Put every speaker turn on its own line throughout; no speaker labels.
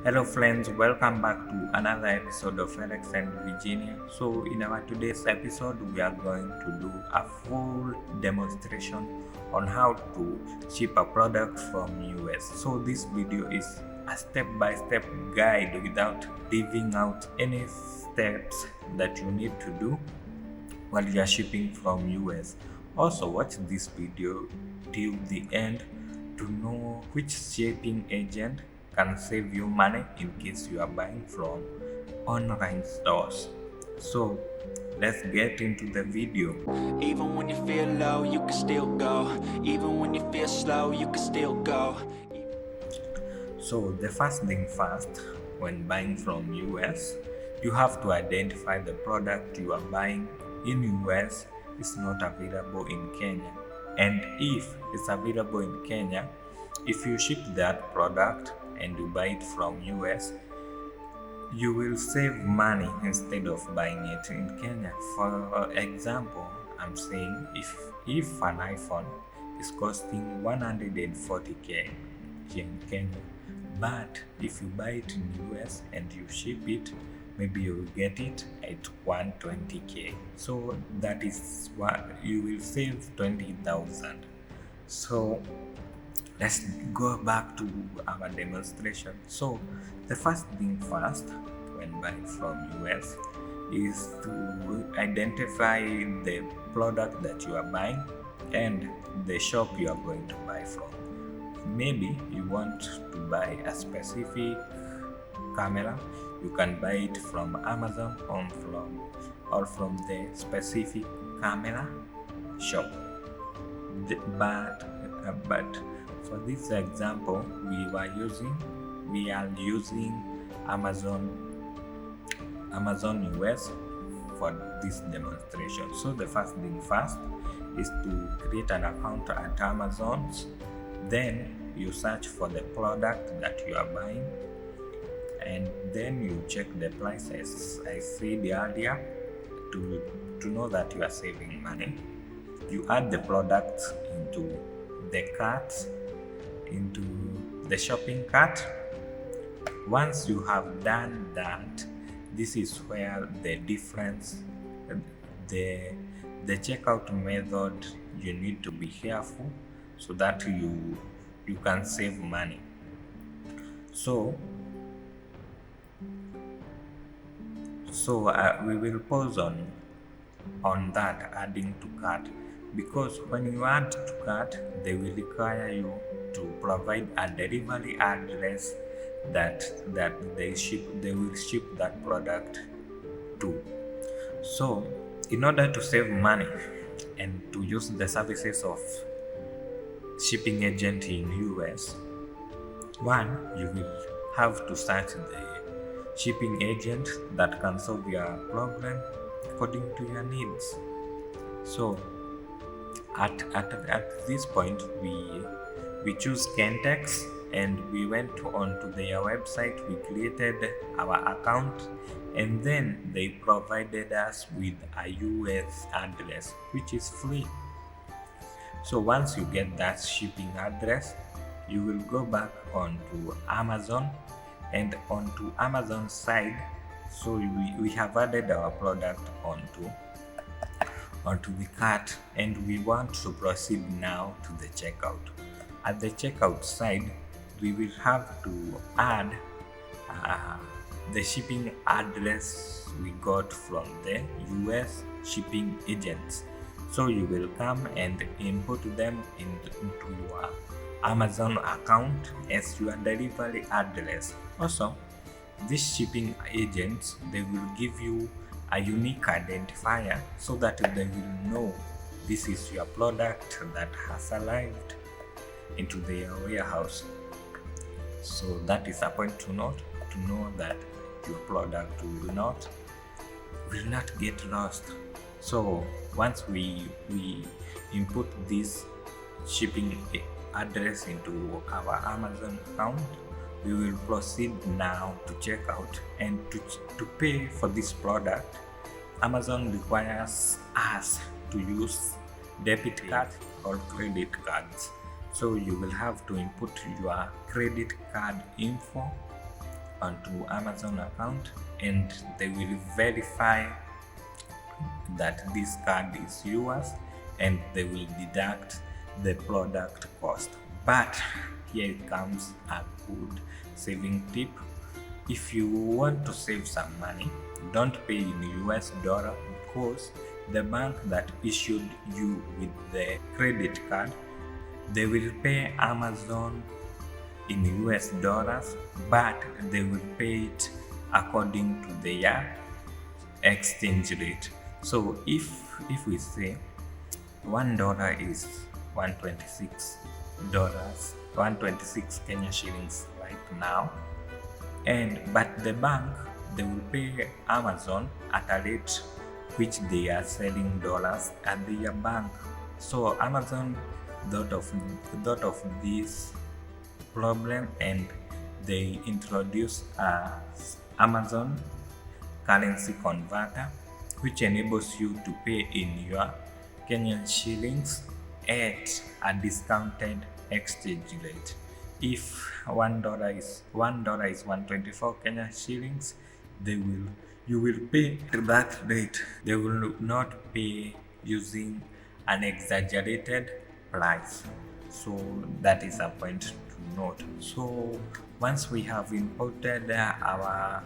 Hello friends, welcome back to another episode of Alex and Virginia. So in our today's episode, we are going to do a full demonstration on how to ship a product from US. So this video is a step-by-step guide without leaving out any steps that you need to do while you are shipping from US. Also watch this video till the end to know which shipping agent can save you money in case you are buying from online stores. So let's get into the video.
Even when you feel low, you can still go. Even when you feel slow, you can still go.
So the first thing first, when buying from US, you have to identify the product you are buying in US is not available in Kenya. And if it's available in Kenya, if you ship that product and you buy it from US, you will save money instead of buying it in Kenya. For example, I'm saying if an iPhone is costing 140k here in Kenya, but if you buy it in US and you ship it, maybe you will get it at 120k. So that is what you will save 20,000. So let's go back to our demonstration. So the first thing first when buying from US is to identify the product that you are buying and the shop you are going to buy from. Maybe you want to buy a specific camera, you can buy it from Amazon or from the specific camera shop. But for this example, we are using Amazon US for this demonstration. So the first thing first is to create an account at Amazon. Then you search for the product that you are buying, and then you check the price as I said earlier to know that you are saving money. You add the product into the cart, into the shopping cart. Once you have done that, this is where the difference, the checkout method, you need to be careful so that you can save money. So we will pause on that adding to cart, because when you add to cart, they will require you to provide a delivery address that they will ship that product to. So in order to save money and to use the services of shipping agent in US, one, you will have to search the shipping agent that can solve your problem according to your needs. So at this point, we choose Kentex and we went onto their website. We created our account, and then they provided us with a US address which is free. So once you get that shipping address, you will go back onto Amazon, and onto Amazon side, so we have added our product onto the cart, and we want to proceed now to the checkout. At the checkout side, we will have to add the shipping address we got from the US shipping agents. So you will come and input them into your Amazon account as your delivery address. Also, these shipping agents, they will give you a unique identifier so that they will know this is your product that has arrived into their warehouse. So that is a point to note, to know that your product will not get lost. So once we input this shipping address into our Amazon account, we will proceed now to checkout, and to pay for this product. Amazon requires us to use debit card or credit cards. So you will have to input your credit card info onto Amazon account, and they will verify that this card is yours, and they will deduct the product cost. But here comes a good saving tip. If you want to save some money, don't pay in US dollar, because the bank that issued you with the credit card, they will pay Amazon in US dollars, but they will pay it according to their exchange rate. So if we say $1 is $126, 126 Kenya shillings right now, and but the bank, they will pay Amazon at a rate which they are selling dollars at their bank. So Amazon thought of this problem, and they introduced a Amazon currency converter, which enables you to pay in your Kenyan shillings at a discounted exchange rate. If $1 is 124 Kenyan shillings, you will pay that rate. They will not pay using an exaggerated price. So that is a point to note. So once we have imported our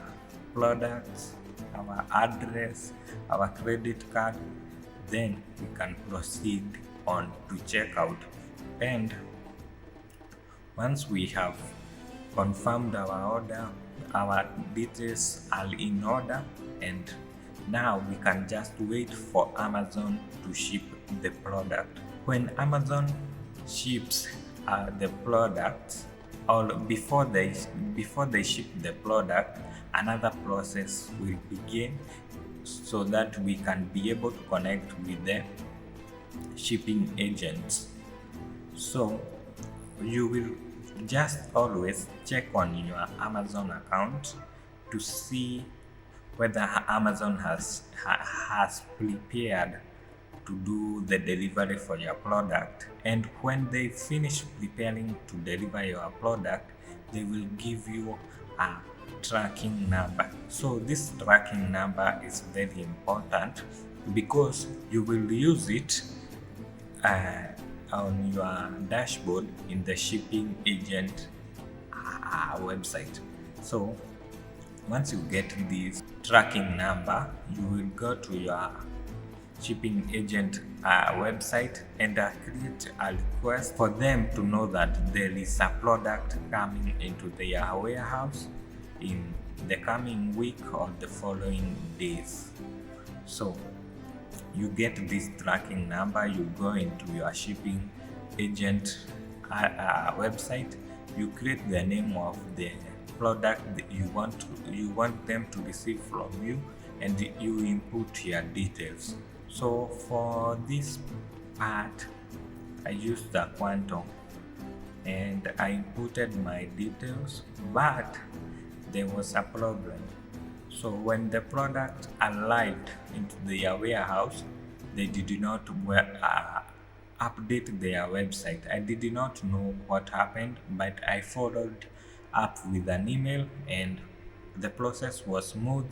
products, our address, our credit card, then we can proceed on to checkout. And once we have confirmed our order, our details are in order, and now we can just wait for Amazon to ship the product. When Amazon ships the product, or before they ship the product, another process will begin, so that we can be able to connect with the shipping agents. So you will just always check on your Amazon account to see whether Amazon has prepared to do the delivery for your product. And when they finish preparing to deliver your product, they will give you a tracking number. So this tracking number is very important, because you will use it on your dashboard in the shipping agent website. So once you get this tracking number, you will go to your shipping agent website and create a request for them to know that there is a product coming into their warehouse in the coming week or the following days. So you get this tracking number, you go into your shipping agent website, you create the name of the product that you want them to receive from you, and you input your details. So for this part, I used the Aquantuo and I inputted my details, but there was a problem. So when the product arrived into their warehouse, they did not update their website. I did not know what happened, but I followed up with an email, and the process was smooth,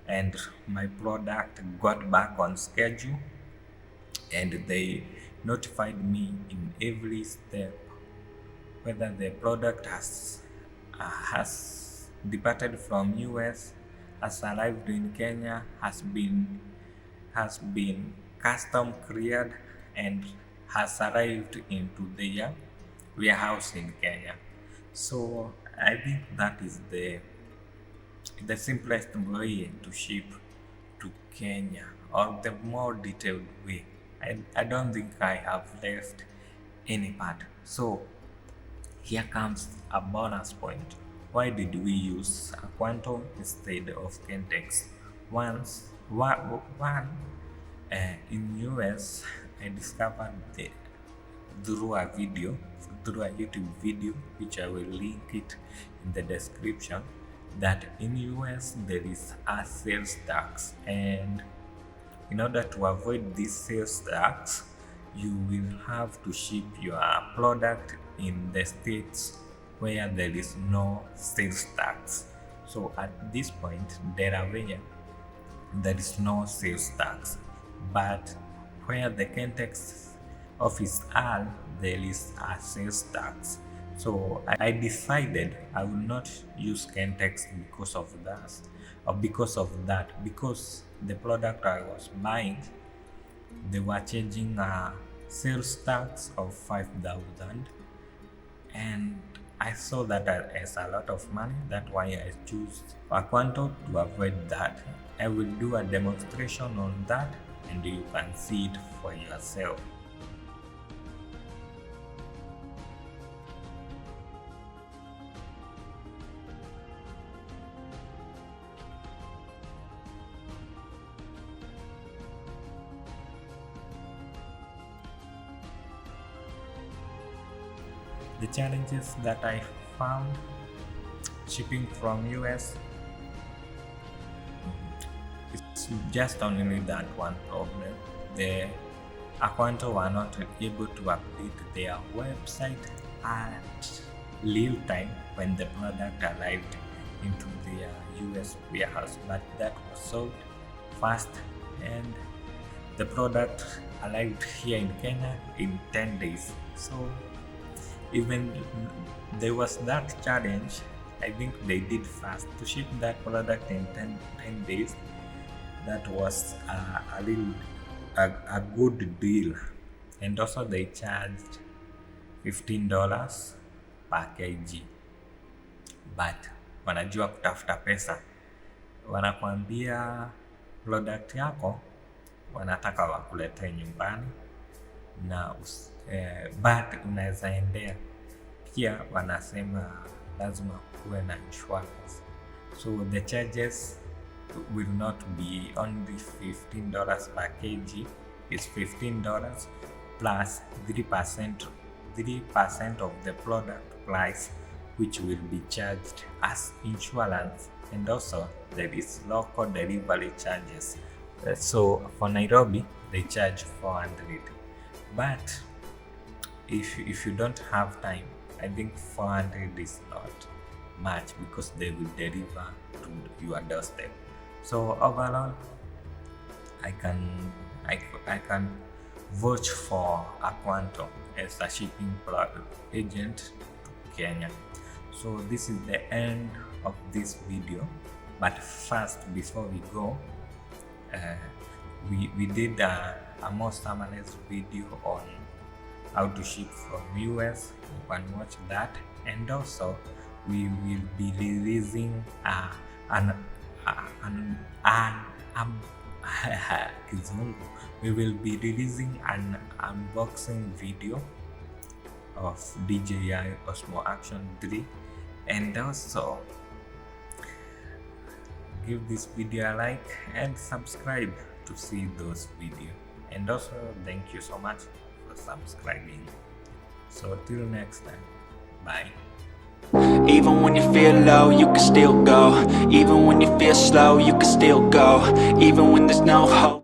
and my product got back on schedule, and they notified me in every step whether the product has departed from US, has arrived in Kenya, has been custom cleared, and has arrived into their warehouse in Kenya. So I think that is the simplest way to ship to Kenya, or the more detailed way. I don't think I have left any part. So here comes a bonus point. Why did we use Aquantuo instead of Kentex? One, in US, I discovered through a YouTube video, which I will link it in the description, that in US there is a sales tax, and in order to avoid this sales tax, you will have to ship your product in the states where there is no sales tax. So at this point, Delaware, there is no sales tax, but where the Kentex office are, there is a sales tax. So I decided I will not use Kentex because of that, because the product I was buying, they were charging a sales tax of 5,000, and I saw that as a lot of money. That's why I choose Aquantuo to avoid that. I will do a demonstration on that and you can see it for yourself. The challenges that I found shipping from US, it's just only that one problem. The Aquantuo were not able to update their website at real time when the product arrived into their US warehouse, but that was solved fast and the product arrived here in Kenya in 10 days. So even there was that challenge, I think they did fast to ship that product in 10 days. That was a good deal. And also they charged $15 per kg. But wanajua kutafuta pesa, wanakuambia product yako wanataka wakuletee nyumbani na but unaweza endea pia, wanasema lazima kuwe na insurance. So the charges will not be only $15 per kg, it's $15 plus 3% of the product price, which will be charged as insurance, and also there is local delivery charges. So for Nairobi they charge 400, but if you don't have time, I think 400 is not much because they will deliver to your doorstep. So overall, I can vouch for Aquantuo as a shipping agent to Kenya. So this is the end of this video, but first, before we go, we did a more summarized video on how to ship from US. You can watch that, and also we will be releasing we will be releasing an unboxing video of DJI Osmo Action 3, and also give this video a like and subscribe to see those videos. And also thank you so much for subscribing. So till next time, bye.
Even when you feel low, you can still go. Even when you feel slow, you can still go. Even when there's no hope.